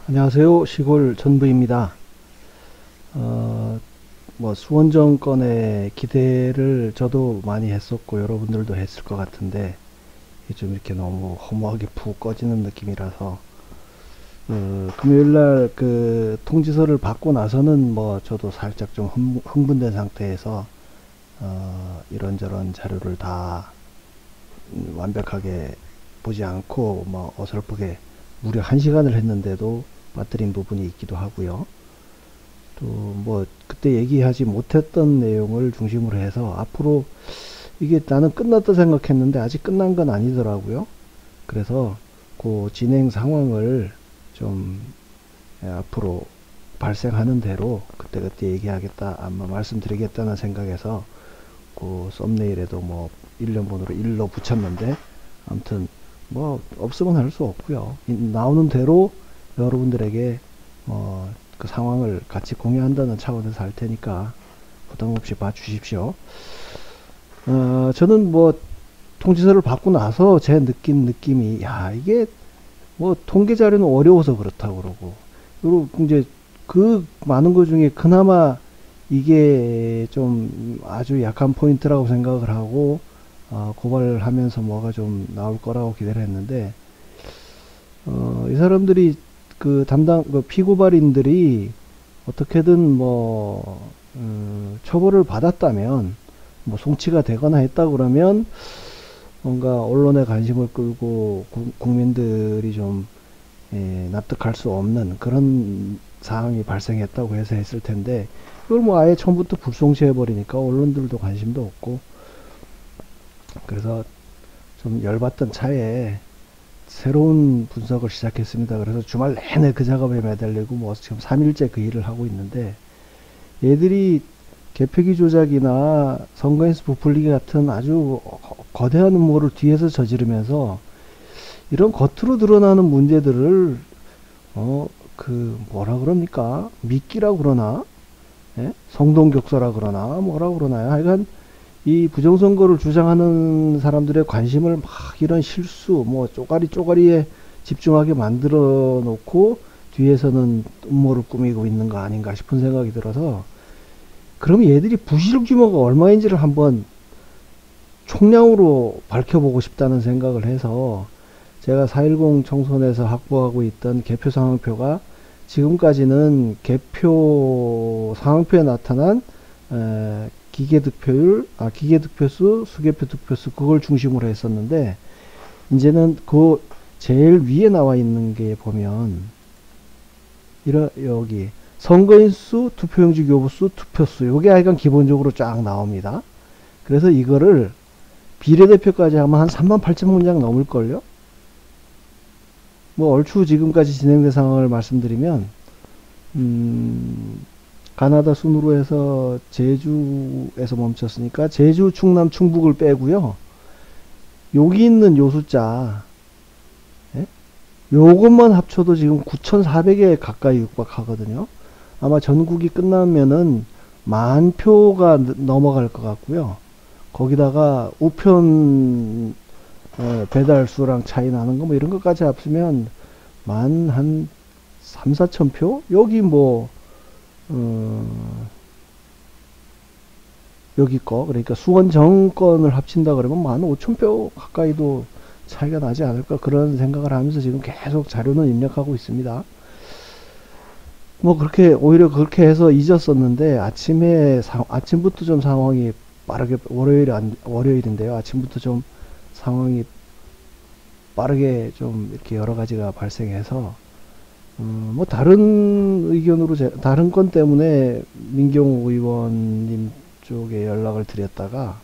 안녕하세요. 시골 전부입니다. 수원 정권의 기대를 저도 많이 했었고 여러분들도 했을 것 같은데 이게 좀 이렇게 너무 허무하게 푹 꺼지는 느낌이라서 금요일날 그 통지서를 받고 나서는 저도 살짝 좀 흥분된 상태에서 이런저런 자료를 다 완벽하게 보지 않고 어설프게 무려 1시간을 했는데도 빠뜨린 부분이 있기도 하고요. 또 그때 얘기하지 못했던 내용을 중심으로 해서 앞으로 이게 나는 끝났다 생각했는데 아직 끝난 건 아니더라고요. 그래서 그 진행 상황을 좀 앞으로 발생하는 대로 그때그때 얘기하겠다, 아마 말씀드리겠다는 생각에서 그 썸네일에도 1년번호로 1로 붙였는데, 아무튼 없으면 할 수 없고요. 나오는 대로 여러분들에게 그 상황을 같이 공유한다는 차원에서 할 테니까 부담 없이 봐주십시오. 저는 통지서를 받고 나서 제 느낌이, 야, 이게 통계 자료는 어려워서 그렇다고 그러고 이제 그 많은 것 중에 그나마 이게 좀 아주 약한 포인트라고 생각을 하고 고발을 하면서 뭐가 좀 나올 거라고 기대를 했는데, 이 사람들이 그 피고발인들이 어떻게든 처벌을 받았다면, 송치가 되거나 했다 그러면 뭔가 언론의 관심을 끌고 국민들이 좀 납득할 수 없는 그런 상황이 발생했다고 해서 했을 텐데, 이걸 아예 처음부터 불송치해 버리니까 언론들도 관심도 없고, 그래서 좀 열받던 차에 새로운 분석을 시작했습니다. 그래서 주말 내내 그 작업에 매달리고 지금 3일째 그 일을 하고 있는데, 얘들이 개표기 조작이나 선거인수 부풀리기 같은 아주 거대한 음모를 뒤에서 저지르면서 이런 겉으로 드러나는 문제들을 뭐라 그럽니까? 미끼라 그러나, 예? 성동격서라 그러나 뭐라 그러나요? 하여간 이 부정선거를 주장하는 사람들의 관심을 이런 실수, 쪼가리에 집중하게 만들어 놓고 뒤에서는 음모를 꾸미고 있는 거 아닌가 싶은 생각이 들어서, 그러면 얘들이 부실 규모가 얼마인지를 한번 총량으로 밝혀보고 싶다는 생각을 해서, 제가 4.10 총선에서 확보하고 있던 개표 상황표가 지금까지는 개표 상황표에 나타난 기계득표수, 수개표 득표수, 그걸 중심으로 했었는데, 이제는 그 제일 위에 나와 있는 게 보면 여기 선거인 수, 투표용지 교부수, 투표수, 요게 하여간 기본적으로 쫙 나옵니다. 그래서 이거를 비례대표까지 하면 한 38,000문장 넘을걸요? 얼추 지금까지 진행된 상황을 말씀드리면, 가나다 순으로 해서 제주에서 멈췄으니까 제주, 충남, 충북을 빼고요. 여기 있는 요 숫자, 예? 요것만 합쳐도 지금 9,400에 가까이 육박하거든요. 아마 전국이 끝나면은 10,000표가 넘어갈 것 같고요. 거기다가 우편 배달수랑 차이 나는 거 이런 것까지 합치면 한 3, 4,000표? 여기 여기 그러니까 수원 정권을 합친다 그러면 한 5,000표 가까이도 차이가 나지 않을까, 그런 생각을 하면서 지금 계속 자료는 입력하고 있습니다. 오히려 그렇게 해서 잊었었는데, 아침부터 좀 상황이 빠르게, 월요일인데요. 아침부터 좀 상황이 빠르게 좀 이렇게 여러 가지가 발생해서, 다른 의견으로, 다른 건 때문에 민경욱 의원님 쪽에 연락을 드렸다가,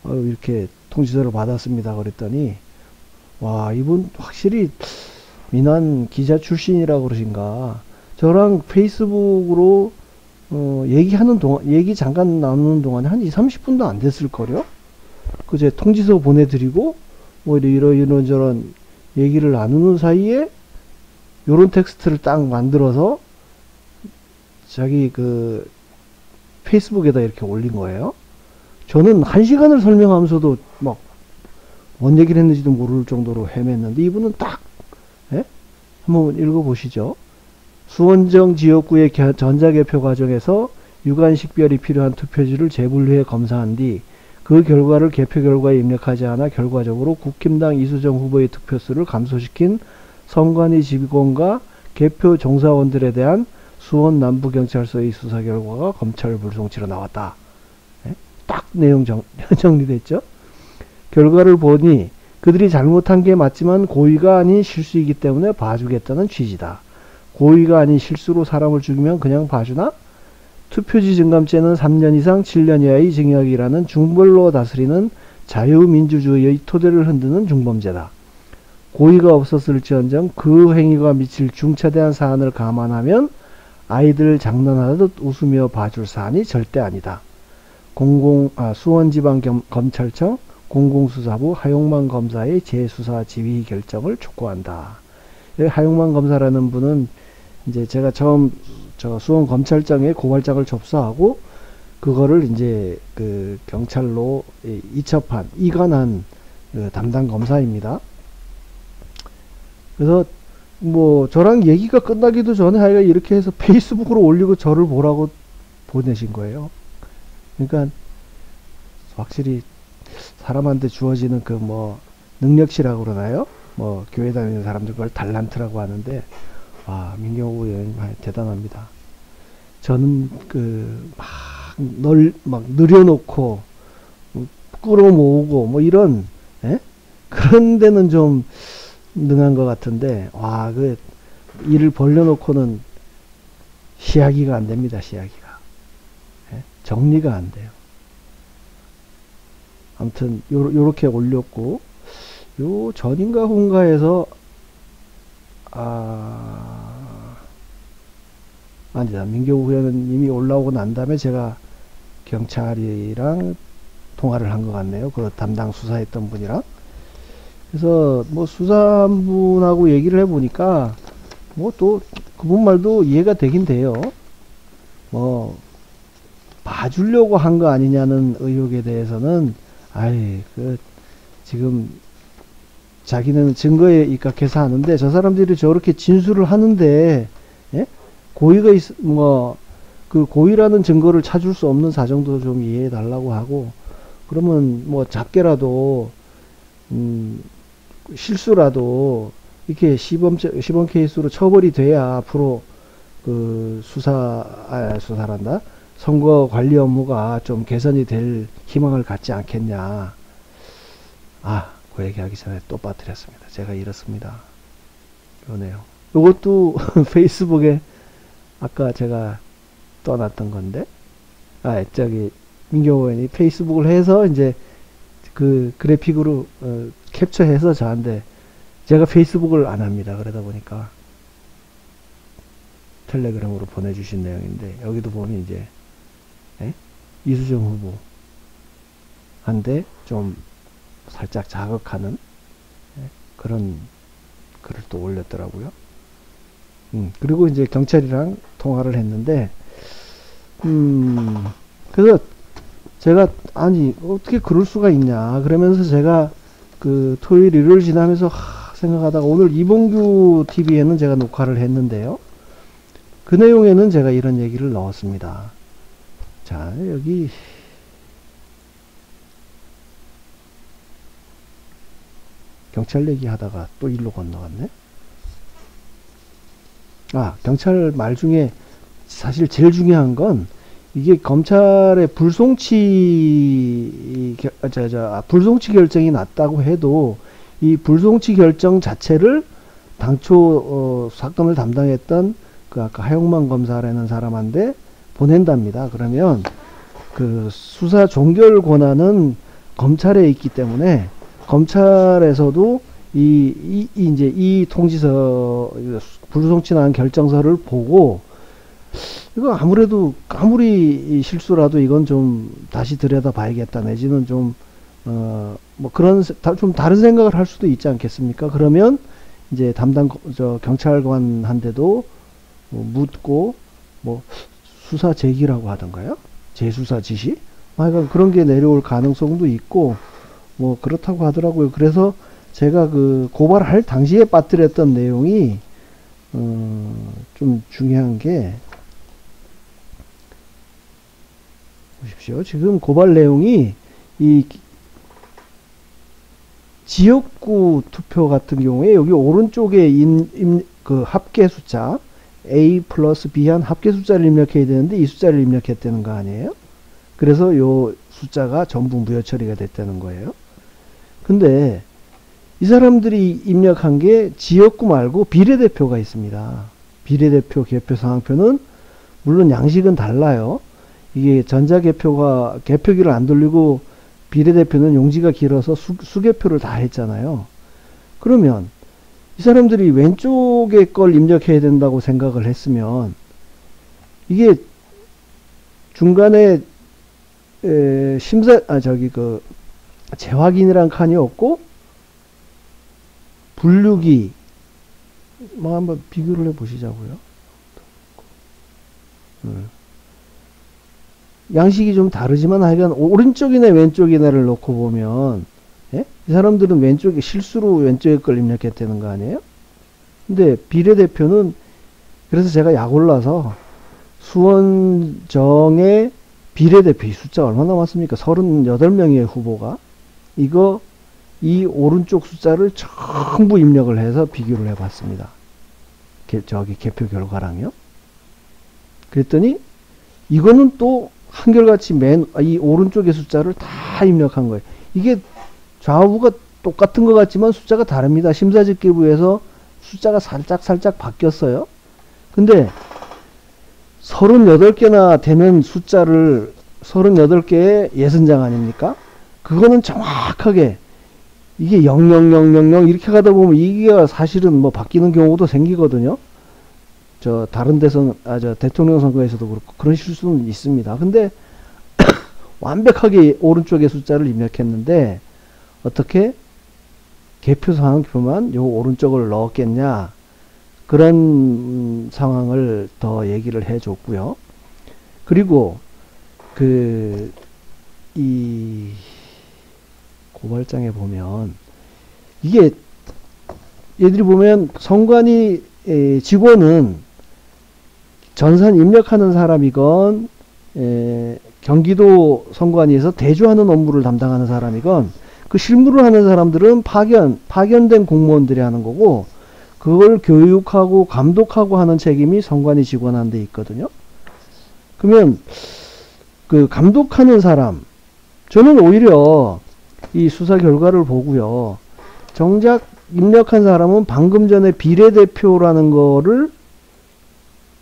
이렇게 통지서를 받았습니다. 그랬더니, 와, 이분 확실히 민한 기자 출신이라고 그러신가. 저랑 페이스북으로 얘기 잠깐 나누는 동안에 한 2, 30분도 안 됐을걸요? 그제 통지서 보내드리고 이런저런 얘기를 나누는 사이에 요런 텍스트를 딱 만들어서 자기 그 페이스북에다 이렇게 올린 거예요. 저는 1시간을 설명하면서도 뭔 얘기를 했는지도 모를 정도로 헤맸는데, 이분은 딱, 예? 한번 읽어보시죠. 수원정 지역구의 전자개표 과정에서 유관식별이 필요한 투표지를 재분류해 검사한 뒤 그 결과를 개표 결과에 입력하지 않아 결과적으로 국힘당 이수정 후보의 득표수를 감소시킨 선관위 직원과 개표 종사원들에 대한 수원 남부경찰서의 수사 결과가 검찰 불송치로 나왔다. 딱 내용 정리됐죠. 결과를 보니 그들이 잘못한 게 맞지만 고의가 아닌 실수이기 때문에 봐주겠다는 취지다. 고의가 아닌 실수로 사람을 죽이면 그냥 봐주나? 투표지 증감죄는 3년 이상 7년 이하의 징역이라는 중벌로 다스리는 자유민주주의의 토대를 흔드는 중범죄다. 고의가 없었을지언정 그 행위가 미칠 중차대한 사안을 감안하면 아이들 장난하듯 웃으며 봐줄 사안이 절대 아니다. 수원지방검찰청 공공수사부 하용만 검사의 재수사 지휘 결정을 촉구한다. 하용만 검사라는 분은 이제 제가 처음 수원 검찰청에 고발장을 접수하고 그거를 이제 그 경찰로 이관한 그 담당 검사입니다. 그래서 뭐 저랑 얘기가 끝나기도 전에 하여가 이렇게 해서 페이스북으로 올리고 저를 보라고 보내신 거예요. 그러니까 확실히 사람한테 주어지는 그 뭐 능력치라고 그러나요? 뭐 교회 다니는 사람들 그걸 달란트라고 하는데 와 민경호 의원님 대단합니다. 저는 그 막 늘여놓고 끌어모으고 뭐 이런 그런 데는 좀 능한 것 같은데 와 그 일을 벌려놓고는 시야기가 안 됩니다. 시야기가 정리가 안 돼요. 아무튼 요렇게 올렸고 요 전인가 후인가에서 아니다. 민경우 의원님이 올라오고 난 다음에 제가 경찰이랑 통화를 한 것 같네요. 그 담당 수사했던 분이랑. 그래서 뭐 수사분하고 얘기를 해보니까 뭐 또 그분 말도 이해가 되긴 돼요. 뭐 봐주려고 한 거 아니냐는 의혹에 대해서는 지금 자기는 증거에 입각해서 하는데 저 사람들이 저렇게 진술을 하는데 고의가 그 고의라는 증거를 찾을 수 없는 사정도 좀 이해해 달라고 하고 그러면 뭐 작게라도 실수라도 이렇게 시범 케이스로 처벌이 돼야 앞으로 그 수사란다 선거 관리 업무가 좀 개선이 될 희망을 갖지 않겠냐. 그 얘기하기 전에 또 빠뜨렸습니다. 제가 이렇습니다. 그러네요. 이것도 페이스북에 아까 제가 떠났던 건데, 민경호 의원이 페이스북을 해서 이제 그 그래픽으로 캡처해서 저한테 제가 페이스북을 안 합니다. 그러다 보니까 텔레그램으로 보내주신 내용인데 여기도 보면 이제 이수정 후보한테 좀 살짝 자극하는 그런 글을 또 올렸더라고요. 그리고 이제 경찰이랑 통화를 했는데 그래서 제가 어떻게 그럴 수가 있냐 그러면서 제가 그 토요일 일요일 지나면서 생각하다가 오늘 이봉규 TV에는 제가 녹화를 했는데요. 그 내용에는 제가 이런 얘기를 넣었습니다. 자, 여기 경찰 얘기하다가 또 일로 건너갔네. 경찰 말 중에 사실 제일 중요한 건 이게 검찰의 불송치 결정이 났다고 해도 이 불송치 결정 자체를 당초 사건을 담당했던 그 아까 하용만 검사라는 사람한테 보낸답니다. 그러면 그 수사 종결 권한은 검찰에 있기 때문에 검찰에서도 이제 이 통지서 불송치 난 결정서를 보고 이거 아무리 실수라도 이건 좀 다시 들여다 봐야겠다 내지는 좀 뭐 그런 좀 다른 생각을 할 수도 있지 않겠습니까? 그러면 이제 담당 경찰관한테도 묻고 뭐 수사 제기라고 하던가요? 재수사 지시? 그러니까 그런 게 내려올 가능성도 있고 뭐 그렇다고 하더라고요. 그래서 제가 그 고발할 당시에 빠뜨렸던 내용이 좀 중요한 게, 보십시오. 지금 고발 내용이 이 지역구 투표 같은 경우에 여기 오른쪽에 그 합계 숫자 A 플러스 B한 합계 숫자를 입력해야 되는데 이 숫자를 입력했다는 거 아니에요? 그래서 요 숫자가 전부 무효 처리가 됐다는 거예요. 근데 이 사람들이 입력한 게 지역구 말고 비례대표가 있습니다. 비례대표, 개표, 상황표는 물론 양식은 달라요. 이게 전자개표가 개표기를 안 돌리고 비례대표는 용지가 길어서 수개표를 다 했잖아요. 그러면 이 사람들이 왼쪽에 걸 입력해야 된다고 생각을 했으면 이게 중간에 재확인이란 칸이 없고 분류기 뭐 한번 비교를 해 보시자고요. 양식이 좀 다르지만 하여간 오른쪽이나 왼쪽이나를 놓고 보면 예? 이 사람들은 왼쪽에 실수로 왼쪽에 걸 입력했다는 거 아니에요? 근데 비례대표는 그래서 제가 약 올라서 수원정의 비례대표 이 숫자 얼마 남았습니까? 38명의 후보가 이거 이 오른쪽 숫자를 전부 입력을 해서 비교를 해 봤습니다. 개표 결과랑요. 그랬더니 이거는 또 한결같이 이 오른쪽의 숫자를 다 입력한 거예요. 이게 좌우가 똑같은 것 같지만 숫자가 다릅니다. 심사집계부에서 숫자가 살짝 바뀌었어요. 근데 38개나 되는 숫자를 38개의 예선장 아닙니까? 그거는 정확하게 이게 00000 이렇게 가다 보면 이게 사실은 뭐 바뀌는 경우도 생기거든요. 다른 데서 대통령 선거에서도 그렇고 그런 실수는 있습니다. 근데 완벽하게 오른쪽의 숫자를 입력했는데 어떻게 개표 상황표만 요 오른쪽을 넣었겠냐 그런 상황을 더 얘기를 해 줬고요. 그리고 이 고발장에 보면 이게 얘들이 보면 선관위 직원은 전산 입력하는 사람이건 경기도 선관위에서 대조하는 업무를 담당하는 사람이건 그 실무를 하는 사람들은 파견된 공무원들이 하는 거고 그걸 교육하고 감독하고 하는 책임이 선관위 직원한테 있거든요. 그러면 그 감독하는 사람 저는 오히려 이 수사 결과를 보고요. 정작 입력한 사람은 방금 전에 비례대표라는 거를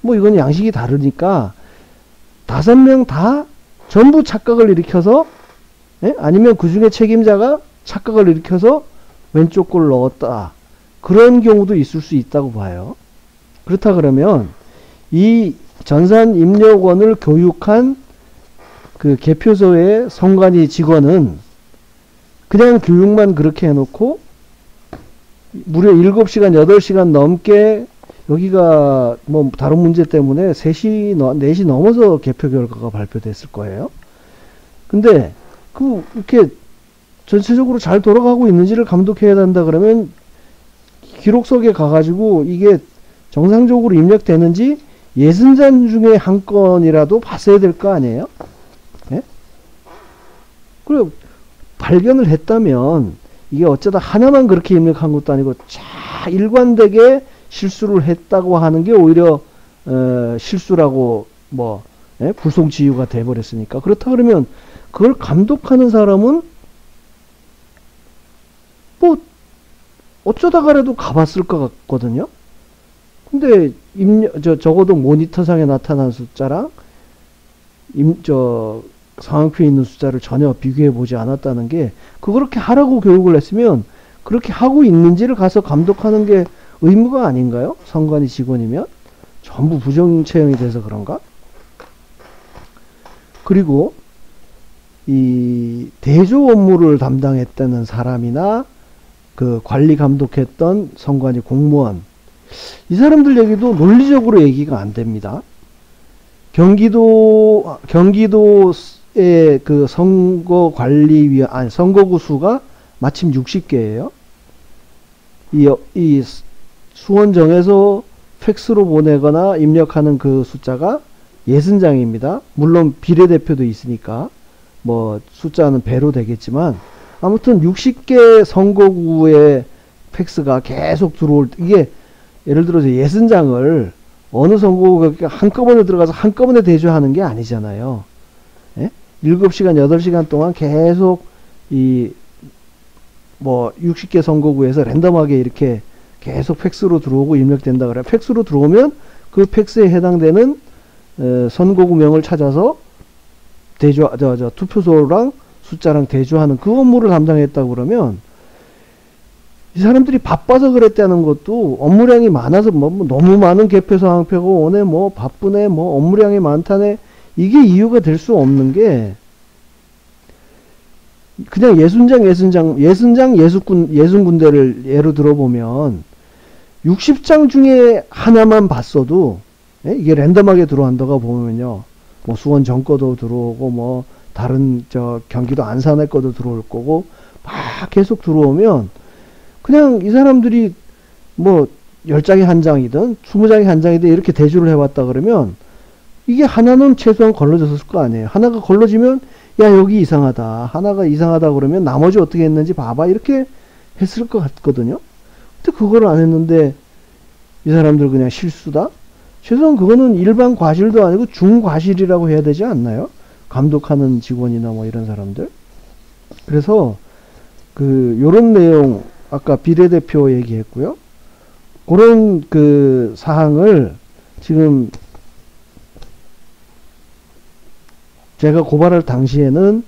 뭐 이건 양식이 다르니까 5명 다 전부 착각을 일으켜서 아니면 그 중에 책임자가 착각을 일으켜서 왼쪽 걸 넣었다. 그런 경우도 있을 수 있다고 봐요. 그렇다 그러면 이 전산 입력원을 교육한 그 개표소의 선관위 직원은 그냥 교육만 그렇게 해놓고 무려 7시간, 8시간 넘게 여기가 뭐 다른 문제 때문에 4시 넘어서 개표 결과가 발표됐을 거예요. 근데 이렇게 전체적으로 잘 돌아가고 있는지를 감독해야 한다 그러면 기록석에 가가지고 이게 정상적으로 입력되는지 예선전 중에 한 건이라도 봤어야 될 거 아니에요? 예? 그리고 발견을 했다면 이게 어쩌다 하나만 그렇게 입력한 것도 아니고 일관되게 실수를 했다고 하는 게 오히려 실수라고 불송치유가 돼버렸으니까 그렇다 그러면 그걸 감독하는 사람은 뭐 어쩌다가라도 가봤을 것 같거든요. 근데 적어도 모니터상에 나타난 숫자랑 상황표에 있는 숫자를 전혀 비교해 보지 않았다는 게 그렇게 하라고 교육을 했으면 그렇게 하고 있는지를 가서 감독하는 게 의무가 아닌가요? 선관위 직원이면 전부 부정 채용이 돼서 그런가? 그리고 이 대조 업무를 담당했다는 사람이나 그 관리 감독했던 선관위 공무원 이 사람들 얘기도 논리적으로 얘기가 안 됩니다. 경기도의 그 선거구 수가 마침 60개예요. 이 수원정에서 팩스로 보내거나 입력하는 그 숫자가 60장입니다. 물론 비례대표도 있으니까 뭐 숫자는 배로 되겠지만 아무튼 60개 선거구의 팩스가 계속 들어올 때 이게 예를 들어서 60장을 어느 선거구가 한꺼번에 들어가서 한꺼번에 대조하는 게 아니잖아요. 예? 7시간 8시간 동안 계속 이 뭐 60개 선거구에서 랜덤하게 이렇게 계속 팩스로 들어오고 입력된다 그래. 팩스로 들어오면 그 팩스에 해당되는 선거구명을 찾아서 투표소랑 숫자랑 대조하는 그 업무를 담당했다고 그러면 이 사람들이 바빠서 그랬다는 것도 업무량이 많아서 뭐 너무 많은 개표소 항표고 오늘 뭐 바쁘네 뭐 업무량이 많다네 이게 이유가 될 수 없는 게 그냥 60군데를 예로 들어보면 60장 중에 하나만 봤어도 이게 랜덤하게 들어간다고 보면요. 뭐 수원 정거도 들어오고 뭐 다른 경기도 안산의 거도 들어올 거고 막 계속 들어오면 그냥 이 사람들이 뭐 10장에 한 장이든 20장에 한 장이든 이렇게 대조를 해왔다 그러면 이게 하나는 최소한 걸러졌을 거 아니에요. 하나가 걸러지면 야 여기 이상하다. 하나가 이상하다 그러면 나머지 어떻게 했는지 봐봐. 이렇게 했을 것 같거든요. 근데 그걸 안 했는데 이 사람들 그냥 실수다? 최소한 그거는 일반 과실도 아니고 중과실이라고 해야 되지 않나요? 감독하는 직원이나 뭐 이런 사람들. 그래서 요런 내용 아까 비례대표 얘기했고요. 그런 사항을 지금 제가 고발할 당시에는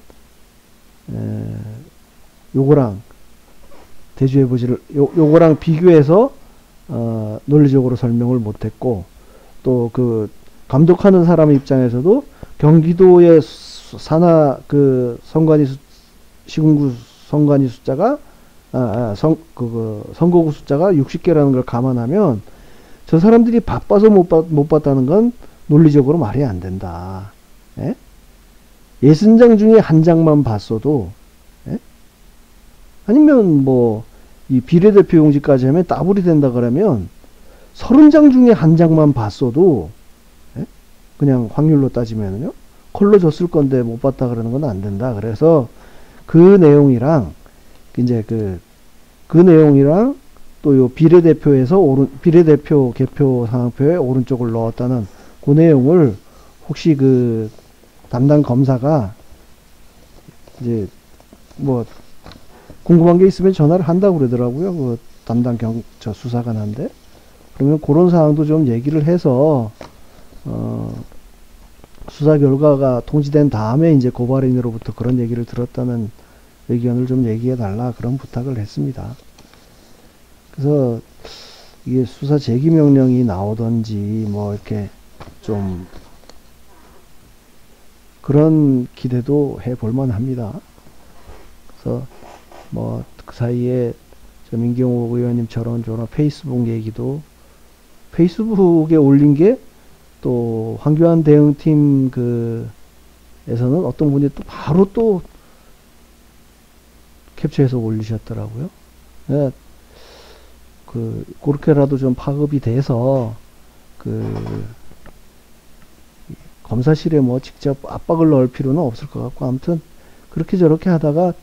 요거랑 대조해보지를 요거랑 비교해서 논리적으로 설명을 못했고 또 감독하는 사람 입장에서도 경기도의 시군구 선관위 숫자가 선거구 숫자가 60개라는 걸 감안하면 저 사람들이 바빠서 못 봤다는 건 논리적으로 말이 안 된다. 예? 60장 중에 한 장만 봤어도 예? 아니면 뭐 이 비례대표 용지까지 하면 따블이 된다 그러면 30장 중에 한 장만 봤어도 예? 그냥 확률로 따지면요 컬러 줬을 건데 못 봤다 그러는 건 안 된다. 그래서 그 내용이랑 이제 그 내용이랑 또 요 비례대표에서 비례대표 개표 상황표에 오른쪽을 넣었다는 그 내용을 혹시 담당 검사가 이제 뭐 궁금한 게 있으면 전화를 한다고 그러더라고요. 담당 수사관한테. 그러면 그런 사항도 좀 얘기를 해서 수사 결과가 통지된 다음에 이제 고발인으로부터 그런 얘기를 들었다는 의견을 좀 얘기해 달라 그런 부탁을 했습니다. 그래서 이게 수사 제기 명령이 나오던지 뭐 이렇게 좀 그런 기대도 해볼 만합니다. 그래서 뭐 그 사이에 민경호 의원님처럼 저런 페이스북 얘기도 페이스북에 올린 게 또 황교안 대응팀 에서는 어떤 분이 또 바로 또 캡처해서 올리셨더라고요. 네, 그렇게라도 좀 파급이 돼서 검사실에 뭐 직접 압박을 넣을 필요는 없을 것 같고 아무튼 그렇게 저렇게 하다가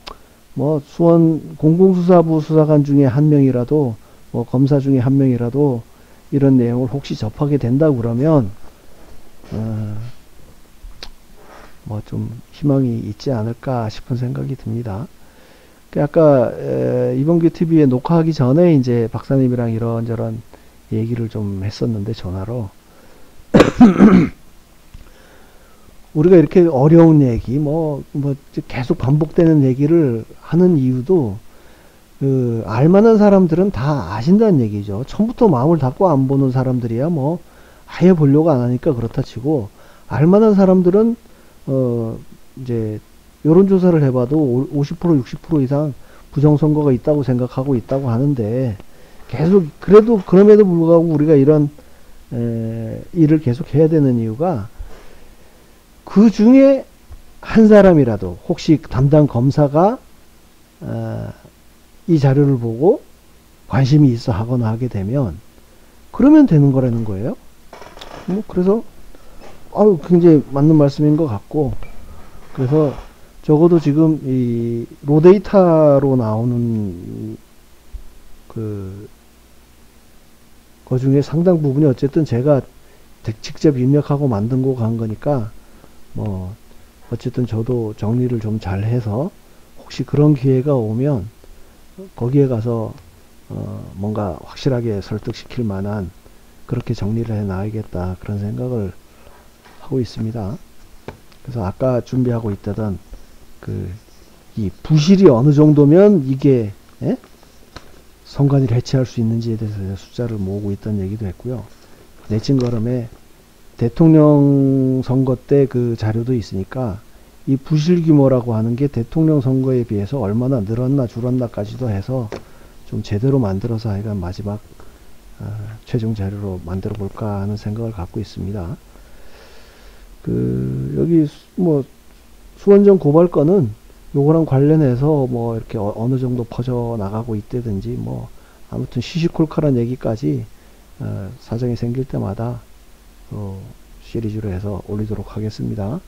뭐 수원 공공수사부 수사관 중에 한 명이라도 뭐 검사 중에 한 명이라도 이런 내용을 혹시 접하게 된다고 그러면 뭐 좀 희망이 있지 않을까 싶은 생각이 듭니다. 아까 이범규 TV에 녹화하기 전에 이제 박사님이랑 이런저런 얘기를 좀 했었는데 전화로 우리가 이렇게 어려운 얘기 뭐 계속 반복되는 얘기를 하는 이유도 알만한 사람들은 다 아신다는 얘기죠. 처음부터 마음을 닫고 안 보는 사람들이야 뭐 아예 보려고 안 하니까 그렇다 치고 알만한 사람들은 이제 여론조사를 해봐도 50% 60% 이상 부정선거가 있다고 생각하고 있다고 하는데 계속 그럼에도 불구하고 우리가 이런 일을 계속 해야 되는 이유가 그 중에 한 사람이라도 혹시 담당 검사가 이 자료를 보고 관심이 있어 하거나 하게 되면 그러면 되는 거라는 거예요. 뭐 그래서 굉장히 맞는 말씀인 것 같고, 그래서 적어도 지금 이 로데이터로 나오는 그 중에 상당 부분이 어쨌든 제가 직접 입력하고 만든 간 거니까, 뭐 어쨌든 저도 정리를 좀 잘 해서 혹시 그런 기회가 오면 거기에 가서 뭔가 확실하게 설득시킬 만한 그렇게 정리를 해 놔야겠다, 그런 생각을 하고 있습니다. 그래서 아까 준비하고 있다던 이 부실이 어느 정도면 이게 선관위를 해체할 수 있는지에 대해서 숫자를 모으고 있다는 얘기도 했고요. 내친 걸음에 대통령 선거 때 그 자료도 있으니까 이 부실 규모라고 하는 게 대통령 선거에 비해서 얼마나 늘었나 줄었나까지도 해서 좀 제대로 만들어서 하여간 마지막 최종 자료로 만들어 볼까 하는 생각을 갖고 있습니다. 여기 뭐 수원전 고발 건은 요거랑 관련해서 뭐 이렇게 어느 정도 퍼져 나가고 있다든지, 뭐 아무튼 시시콜콜한 얘기까지 사정이 생길 때마다 시리즈로 해서 올리도록 하겠습니다.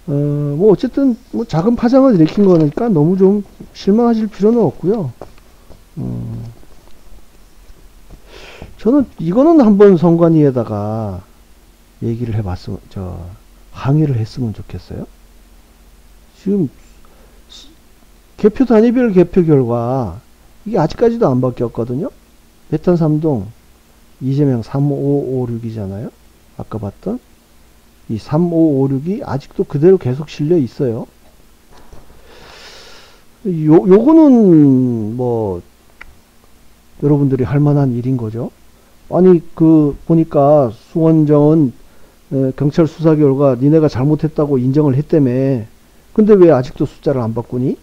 뭐 어쨌든 뭐 작은 파장을 일으킨 거니까 너무 좀 실망하실 필요는 없고요. 저는 이거는 한번 선관위에다가 얘기를 해봤으면, 항의를 했으면 좋겠어요. 지금 개표 단위별 개표 결과 이게 아직까지도 안 바뀌었거든요. 메탄 3동 이재명 3556이잖아요. 아까 봤던 이 3556이 아직도 그대로 계속 실려 있어요. 요거는 뭐 여러분들이 할 만한 일인 거죠. 아니 보니까 수원정은 경찰 수사 결과 니네가 잘못했다고 인정을 했다며. 근데 왜 아직도 숫자를 안 바꾸니?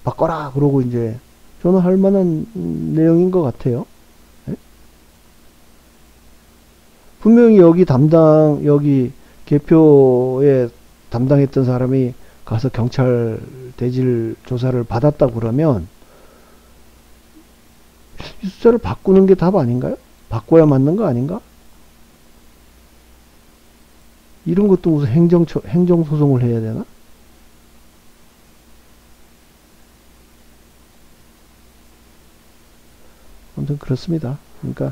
바꿔라 그러고 이제 저는 할 만한 내용인 것 같아요. 네? 분명히 여기 개표에 담당했던 사람이 가서 경찰 대질 조사를 받았다 그러면 이 숫자를 바꾸는 게 답 아닌가요? 바꿔야 맞는 거 아닌가? 이런 것도 무슨 행정소송을 해야 되나? 아무튼 그렇습니다. 그러니까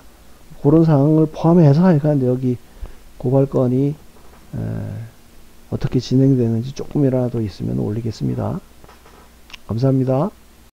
그런 상황을 포함해서 하여간 여기 고발건이 어떻게 진행되는지 조금이라도 있으면 올리겠습니다. 감사합니다.